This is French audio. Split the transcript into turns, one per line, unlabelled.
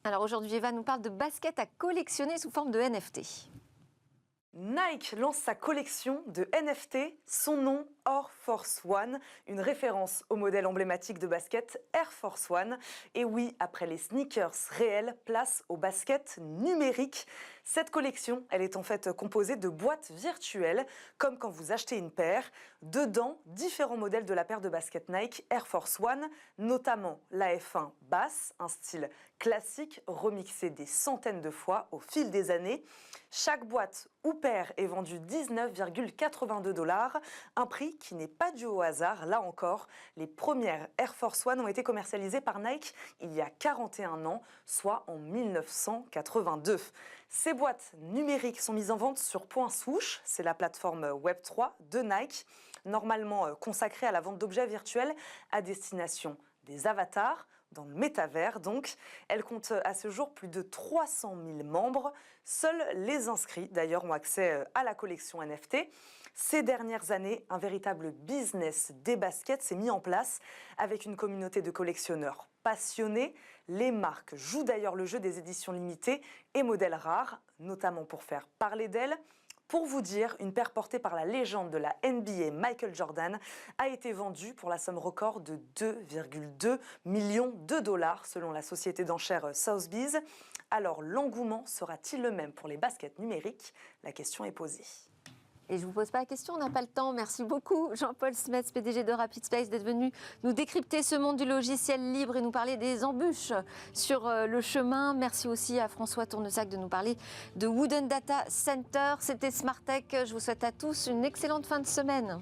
Alors aujourd'hui, Eva nous parle de baskets à collectionner sous forme de NFT.
Nike lance sa collection de NFT, son nom Air Force One, une référence au modèle emblématique de basket Air Force One. Et oui, après les sneakers réels, place aux baskets numériques. Cette collection, elle est en fait composée de boîtes virtuelles, comme quand vous achetez une paire. Dedans, différents modèles de la paire de basket Nike Air Force One, notamment la F1 basse, un style classique remixé des centaines de fois au fil des années. Chaque boîte ou paire est vendue 19,82 $, un prix qui n'est pas dû au hasard. Là encore, les premières Air Force One ont été commercialisées par Nike il y a 41 ans, soit en 1982. Ces boîtes numériques sont mises en vente sur Point Swoosh, c'est la plateforme Web3 de Nike, normalement consacrée à la vente d'objets virtuels à destination des avatars, dans le métavers donc. Elle compte à ce jour plus de 300 000 membres. Seuls les inscrits d'ailleurs ont accès à la collection NFT. Ces dernières années, un véritable business des baskets s'est mis en place avec une communauté de collectionneurs passionnés. Les marques jouent d'ailleurs le jeu des éditions limitées et modèles rares, notamment pour faire parler d'elles. Pour vous dire, une paire portée par la légende de la NBA, Michael Jordan, a été vendue pour la somme record de 2,2 millions de dollars selon la société d'enchères Sotheby's. Alors l'engouement sera-t-il le même pour les baskets numériques? La question est posée.
Et je ne vous pose pas la question, on n'a pas le temps. Merci beaucoup Jean-Paul Smets, PDG de Rapid Space, d'être venu nous décrypter ce monde du logiciel libre et nous parler des embûches sur le chemin. Merci aussi à François Tournesac de nous parler de Wooden Data Center. C'était Smart Tech. Je vous souhaite à tous une excellente fin de semaine.